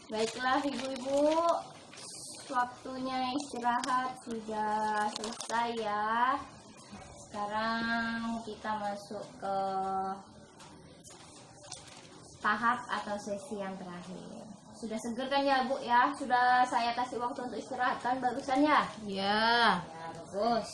Baiklah ibu-ibu, waktunya istirahat sudah selesai ya. Sekarang kita masuk ke tahap atau sesi yang terakhir. Sudah seger kan ya Bu ya? Sudah saya kasih waktu untuk istirahat kan barusan ya? Ya. Ya bagus.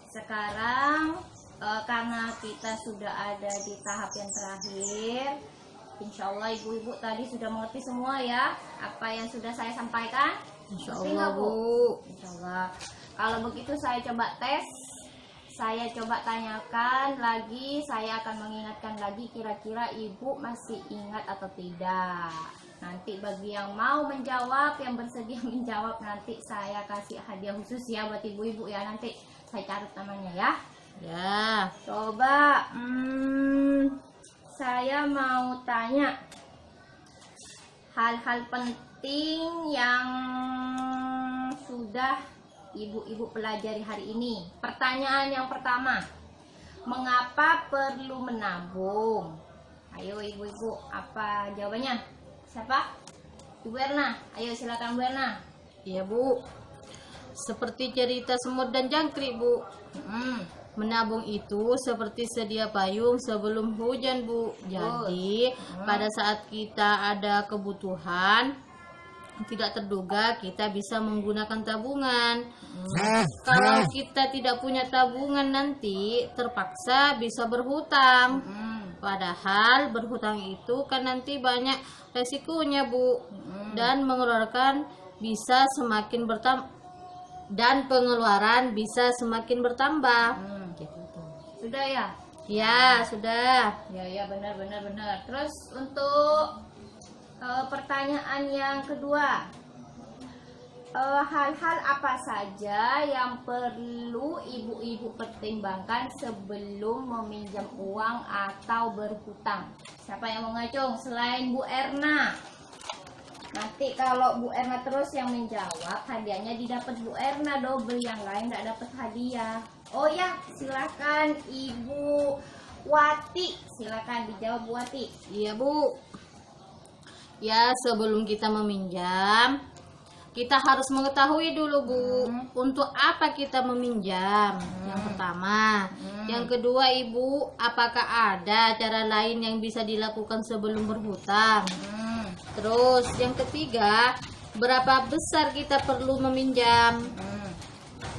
Sekarang karena kita sudah ada di tahap yang terakhir, insya Allah ibu-ibu tadi sudah mengerti semua ya apa yang sudah saya sampaikan. Insya Ngerti Allah nggak, Bu. Insya Allah. Kalau begitu saya coba tes. Saya coba tanyakan lagi, saya akan mengingatkan lagi kira-kira ibu masih ingat atau tidak. Nanti bagi yang mau menjawab, yang bersedia menjawab, nanti saya kasih hadiah khusus ya buat ibu-ibu ya. Nanti saya catat namanya ya. Ya. Coba, saya mau tanya hal-hal penting yang sudah ibu-ibu pelajari hari ini. Pertanyaan yang pertama, mengapa perlu menabung? Ayo ibu-ibu, apa jawabannya? Siapa? Ibu Erna. Ayo silakan Bu Erna. Iya Bu. Seperti cerita semut dan jangkrik Bu. Menabung itu seperti sedia payung sebelum hujan Bu. Jadi pada saat kita ada kebutuhan tidak terduga, kita bisa menggunakan tabungan. Kalau kita tidak punya tabungan nanti terpaksa bisa berhutang. Padahal berhutang itu kan nanti banyak resikonya Bu. Dan mengeluarkan bisa semakin bertambah dan pengeluaran bisa semakin bertambah. Sudah ya? Ya, sudah. Ya benar. Terus untuk pertanyaan yang kedua, hal-hal apa saja yang perlu ibu-ibu pertimbangkan sebelum meminjam uang atau berhutang? Siapa yang mau ngacung selain Bu Erna? Nanti kalau Bu Erna terus yang menjawab, hadiahnya didapat Bu Erna double, yang lain nggak dapat hadiah. Oh ya, silakan Ibu Wati, silakan dijawab Bu Wati. Iya Bu. Ya, sebelum kita meminjam, kita harus mengetahui dulu Bu, untuk apa kita meminjam. Yang pertama. Yang kedua Ibu, apakah ada cara lain yang bisa dilakukan sebelum berhutang? Terus yang ketiga, berapa besar kita perlu meminjam?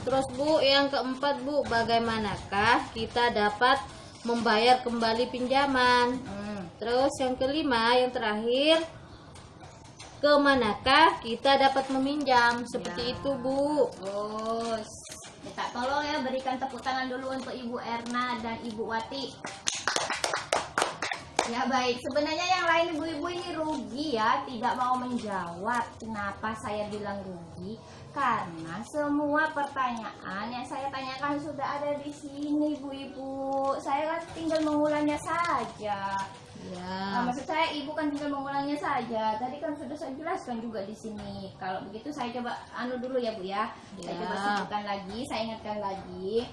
Terus Bu, yang keempat Bu, bagaimanakah kita dapat membayar kembali pinjaman? Terus yang kelima, yang terakhir, kemanakah kita dapat meminjam? Seperti itu Bu. Terus minta tolong ya, berikan tepuk tangan dulu untuk Ibu Erna dan Ibu Wati. Ya baik, sebenarnya yang lain ibu-ibu ini rugi ya, tidak mau menjawab. Kenapa saya bilang rugi? Karena semua pertanyaan yang saya tanyakan sudah ada di sini ibu-ibu. Saya kan tinggal mengulangnya saja. Ya. Maksud saya ibu kan tinggal mengulangnya saja. Tadi kan sudah saya jelaskan juga di sini. Kalau begitu saya coba dulu ya Bu ya. Saya coba sebutkan lagi, saya ingatkan lagi.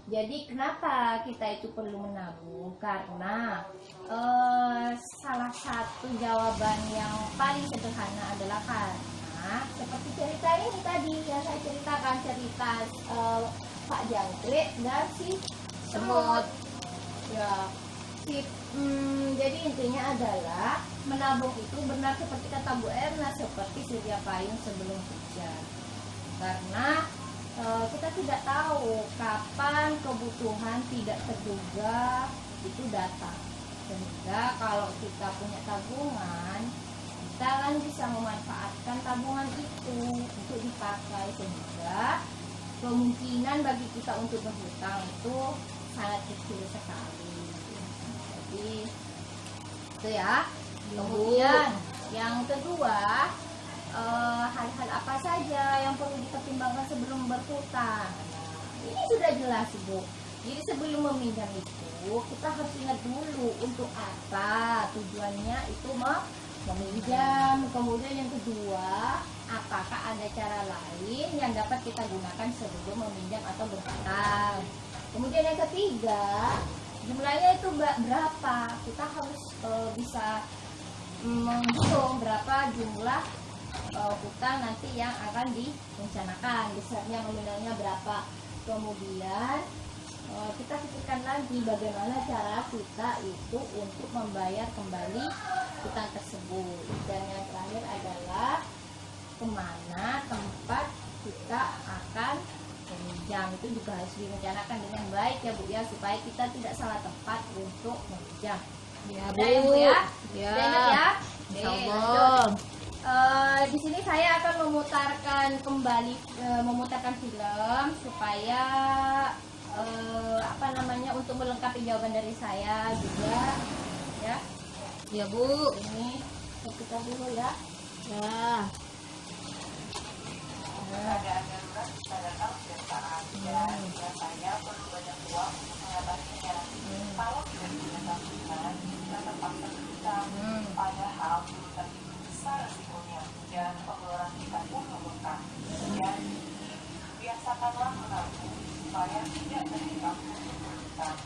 Jadi kenapa kita itu perlu menabung? Karena salah satu jawaban yang paling sederhana adalah karena seperti cerita ini tadi yang saya ceritakan, cerita Pak Jangkrik dan si semut. Ya. Jadi intinya adalah menabung itu benar seperti kata Bu Erna, seperti sedia payung sebelum hujan. Karena kita tidak tahu kapan kebutuhan tidak terduga itu datang. Sehingga kalau kita punya tabungan, kita kan bisa memanfaatkan tabungan itu untuk dipakai, sehingga kemungkinan bagi kita untuk berhutang itu sangat kecil sekali. Jadi itu ya. Kemudian yang kedua, hal-hal apa saja yang perlu dipertimbangkan sebelum berhutang? Nah, ini sudah jelas Bu. Jadi sebelum meminjam itu kita harus ingat dulu untuk apa tujuannya itu meminjam. Kemudian yang kedua, apakah ada cara lain yang dapat kita gunakan sebelum meminjam atau berhutang? Kemudian yang ketiga, jumlahnya itu berapa? Kita harus bisa menghitung berapa jumlah hutang nanti yang akan direncanakan, besarnya nominalnya berapa. Kemudian kita pikirkan lagi bagaimana cara kita itu untuk membayar kembali hutang tersebut. Dan yang terakhir adalah kemana tempat kita akan meminjam, itu juga harus direncanakan dengan baik ya Bu ya, supaya kita tidak salah tempat untuk meminjam. Ya Udah ya, Bu ya? Ya. Udah ingat ya? Insyaallah. Di sini saya akan memutarkan film supaya untuk melengkapi jawaban dari saya juga ya. Ya Bu. Ini kita dulu ya. Ya. Keadaan darurat bisa datang setiap saat dan biasanya perlu banyak uang untuk mengatasinya. Kalau tidak punya tabungan, kita terpaksa berhutang. Padahal berhutang itu besar resikonya dan pengeluaran kita pun membengkak. Jadi, biasakanlah menabung supaya tidak terjebak untuk berhutang.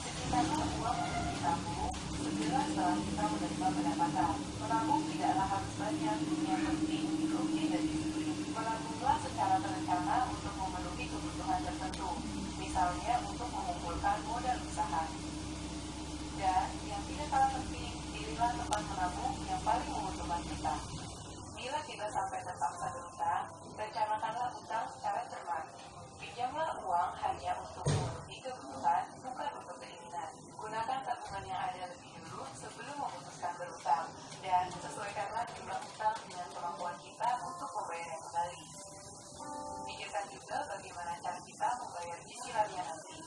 Sisihkanlah uang untuk ditabung segera setelah kita menerima pendapatan. Menabung tidaklah harus banyak, yang penting rutin dan disiplin. Menabunglah secara terencana untuk memenuhi kebutuhan tertentu, misalnya untuk mengumpulkan modal usaha. Dan yang tidak kalah penting, pilihlah tempat menabung yang paling menguntungkan kita. Bila kita sampai terpaksa berhutang, rencanakanlah hutang secara cermat. Pinjamlah uang hanya untuk memenuhi kebutuhan, bukan untuk keinginan. Gunakan tabungan yang ada lebih dulu sebelum memutuskan berhutang, dan sesuaikanlah jumlah hutang dengan kemampuan kita untuk membayarnya kembali. Pikirkan juga bagaimana cara kita membayar cicilannya nanti.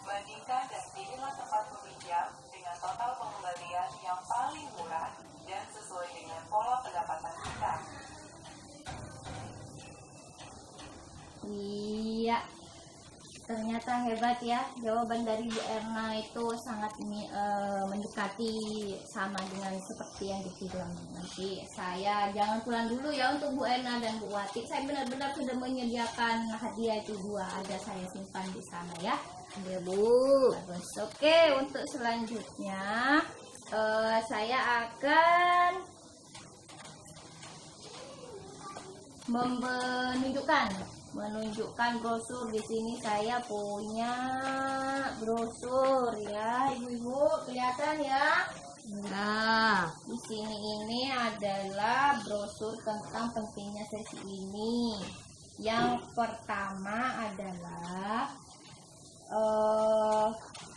Bandingkan dan pilihlah tempat meminjam dengan total pengembalian yang paling murah dan sesuai dengan pola pendapatan kita. Iya, ternyata hebat ya, jawaban dari Bu Erna itu sangat mendekati sama dengan seperti yang di film. Nanti saya jangan pulang dulu ya untuk Bu Erna dan Bu Wati. Saya benar-benar sudah menyediakan hadiah itu 2, ada saya simpan di sana ya. Ya Bu. Terus oke, untuk selanjutnya saya akan menunjukkan brosur. Di sini saya punya brosur ya, Ibu-ibu, kelihatan ya? Nah, Di sini ini adalah brosur tentang pentingnya sesi ini. Yang pertama adalah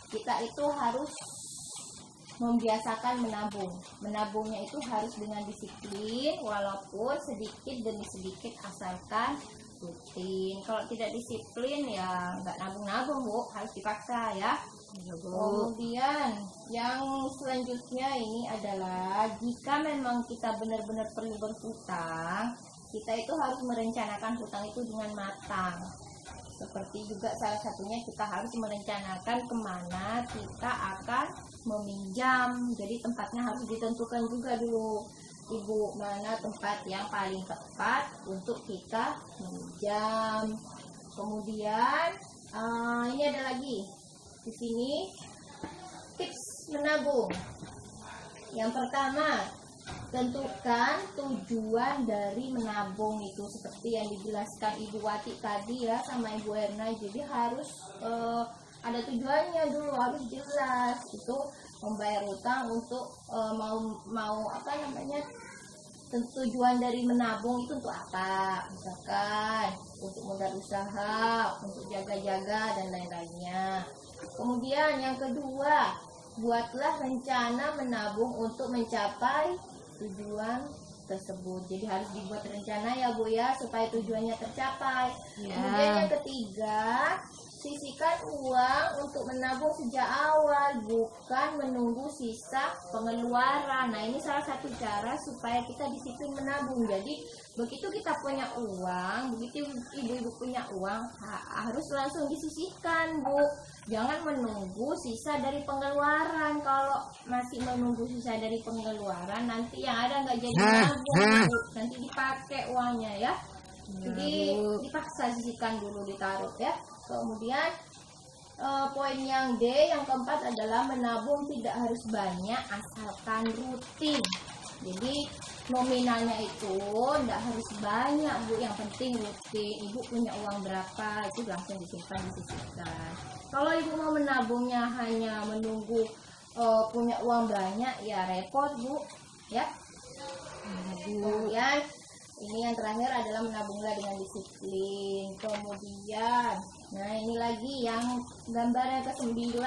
kita itu harus membiasakan menabung. Menabungnya itu harus dengan disiplin, walaupun sedikit demi sedikit, asalkan rutin. Kalau tidak disiplin ya nggak nabung-nabung Bu, harus dipaksa ya. Kemudian yang selanjutnya ini adalah jika memang kita benar-benar perlu berhutang, kita itu harus merencanakan hutang itu dengan matang. Seperti juga salah satunya kita harus merencanakan kemana kita akan meminjam. Jadi tempatnya harus ditentukan juga dulu, Ibu, mana tempat yang paling tepat untuk kita meminjam. Kemudian ini ada lagi di sini tips menabung. Yang pertama, tentukan tujuan dari menabung itu seperti yang dijelaskan Ibu Wati tadi ya sama Ibu Erna. Jadi harus ada tujuannya dulu, harus jelas. Itu membayar hutang untuk tujuan dari menabung itu untuk apa? Misalkan untuk modal usaha, untuk jaga-jaga dan lain-lainnya. Kemudian yang kedua, buatlah rencana menabung untuk mencapai tujuan tersebut. Jadi harus dibuat rencana ya Bu ya, supaya tujuannya tercapai. Kemudian yang ketiga, sisihkan uang untuk menabung sejak awal, bukan menunggu sisa pengeluaran. Nah, ini salah satu cara supaya kita disiplin menabung. Jadi begitu kita punya uang, begitu ibu-ibu punya uang, harus langsung disisihkan Bu. Jangan menunggu sisa dari pengeluaran. Kalau masih menunggu sisa dari pengeluaran, nanti yang ada nggak jadi nabung Bu. Nanti dipakai uangnya ya. Jadi dipaksa sisihkan dulu, ditaruh ya. Kemudian poin yang D, yang keempat adalah menabung tidak harus banyak asalkan rutin. Jadi nominalnya itu enggak harus banyak Bu, yang penting rutin. Ibu punya uang berapa itu langsung disimpan, disisihkan. Kalau ibu mau menabungnya hanya menunggu punya uang banyak ya repot Bu ya. Kemudian ini yang terakhir adalah menabunglah dengan disiplin. Kemudian nah ini lagi yang gambar yang ke-9,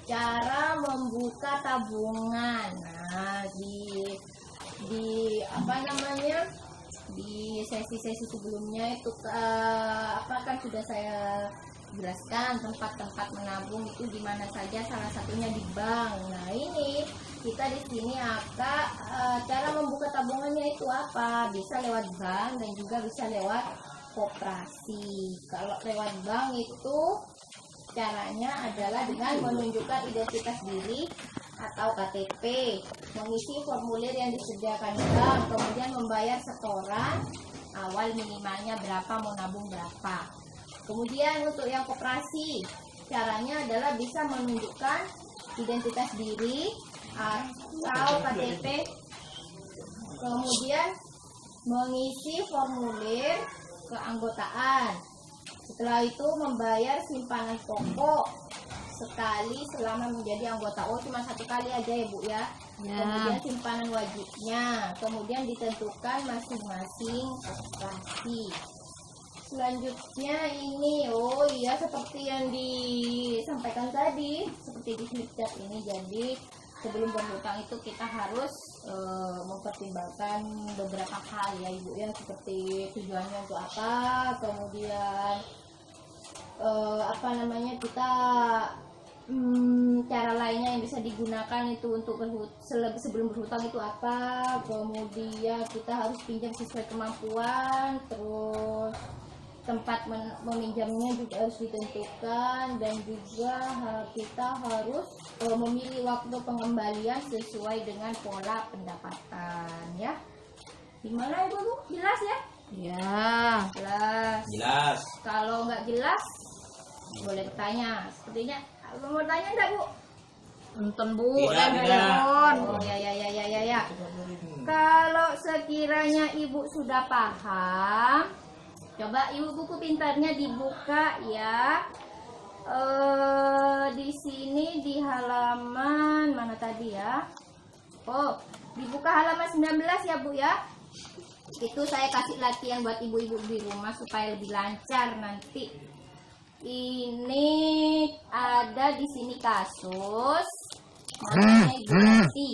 cara membuka tabungan. Nah di apa namanya, di sesi-sesi sebelumnya itu kan sudah saya jelaskan tempat-tempat menabung itu di mana saja, salah satunya di bank. Nah ini kita di sini akan cara membuka tabungannya itu apa, bisa lewat bank dan juga bisa lewat koperasi. Kalau lewat bank itu caranya adalah dengan menunjukkan identitas diri atau KTP, mengisi formulir yang disediakan bank, kemudian membayar setoran awal minimalnya berapa, mau nabung berapa. Kemudian untuk yang koperasi, caranya adalah bisa menunjukkan identitas diri atau KTP, kemudian mengisi formulir keanggotaan. Setelah itu membayar simpanan pokok sekali selama menjadi anggota. Cuma 1 kali aja ya Bu ya. Kemudian simpanan wajibnya, kemudian ditentukan masing-masing koperasi. Selanjutnya ini seperti yang disampaikan tadi, seperti di flipchart ini. Jadi sebelum berhutang itu kita harus mempertimbangkan beberapa hal ya Ibu ya, seperti tujuannya untuk apa, kemudian kita cara lainnya yang bisa digunakan itu untuk sebelum berhutang itu apa, kemudian kita harus pinjam sesuai kemampuan, terus tempat meminjamnya juga harus ditentukan, dan juga kita harus memilih waktu pengembalian sesuai dengan pola pendapatan ya. Gimana Ibu? Jelas ya? Ya. Jelas. Kalau nggak jelas boleh bertanya. Sepertinya mau tanya enggak Bu? Nonton Bu. Tidak. Oh ya. Kalau sekiranya Ibu sudah paham, coba Ibu buku pintarnya dibuka ya. Di sini di halaman mana tadi ya? Dibuka halaman 19 ya Bu ya. Itu saya kasih latihan buat ibu-ibu di rumah supaya lebih lancar nanti. Ini ada di sini kasus namanya Ibu Yanti.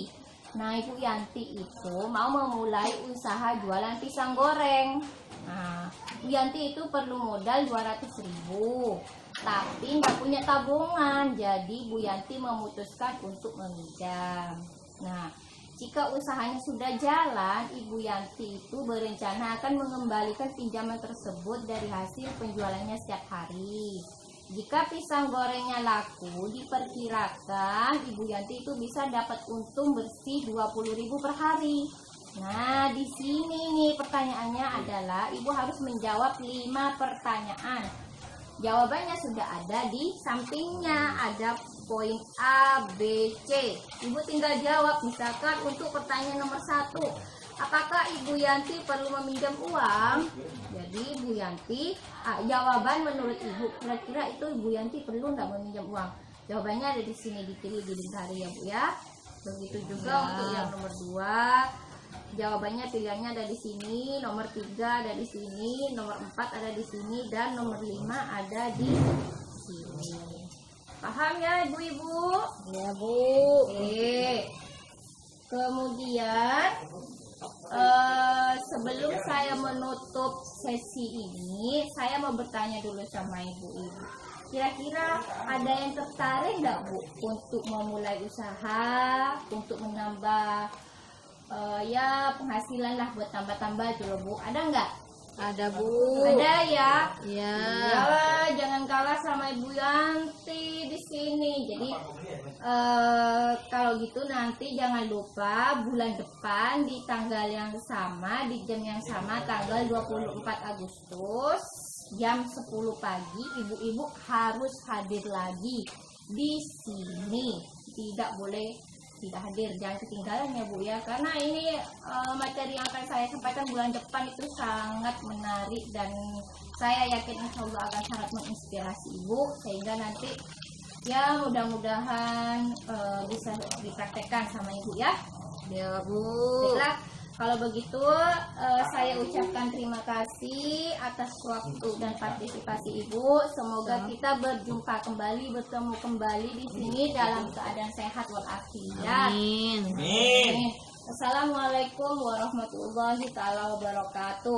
Nah, Ibu Yanti itu mau memulai usaha jualan pisang goreng. Nah, Bu Yanti itu perlu modal 200.000, tapi nggak punya tabungan. Jadi Bu Yanti memutuskan untuk meminjam. Nah, jika usahanya sudah jalan, Ibu Yanti itu berencana akan mengembalikan pinjaman tersebut dari hasil penjualannya setiap hari. Jika pisang gorengnya laku, diperkirakan Ibu Yanti itu bisa dapat untung bersih 20.000 per hari. Nah, di sini nih pertanyaannya adalah Ibu harus menjawab 5 pertanyaan. Jawabannya sudah ada di sampingnya, ada poin A, B, C. Ibu tinggal jawab. Misalkan untuk pertanyaan nomor 1, apakah Ibu Yanti perlu meminjam uang? Jadi Ibu Yanti, jawaban menurut Ibu, kira-kira itu Ibu Yanti perlu nggak meminjam uang? Jawabannya ada di sini, dipilih di hari ya Bu ya. Begitu juga untuk yang nomor 2. Jawabannya pilihannya ada di sini, nomor 3 ada di sini, nomor 4 ada di sini, dan nomor 5 ada di sini. Paham ya ibu-ibu? Ya Bu. Oke. Kemudian sebelum saya menutup sesi ini, saya mau bertanya dulu sama ibu-ibu. Kira-kira ada yang tertarik nggak Bu untuk memulai usaha, untuk menambah penghasilan lah, buat tambah-tambah dulu Bu? Ada nggak? Ada Bu. Ada ya? Ya. Iyalah, jangan kalah sama Ibu Yanti di sini. Jadi kalau gitu nanti jangan lupa bulan depan di tanggal yang sama, di jam yang sama, tanggal 24 Agustus jam 10 pagi, ibu-ibu harus hadir lagi di sini. Tidak boleh tidak hadir. Jangan ketinggalan ya Bu ya, karena ini materi yang akan saya sampaikan bulan depan itu sangat menarik dan saya yakin insya Allah akan sangat menginspirasi Ibu, sehingga nanti ya mudah-mudahan bisa dipraktekkan sama Ibu ya. Ya Bu. Baiklah, kalau begitu saya ucapkan terima kasih atas waktu dan partisipasi Ibu. Semoga kita berjumpa kembali, bertemu kembali di sini dalam keadaan sehat walafiat. Amin. Assalamualaikum warahmatullahi taala wabarakatuh.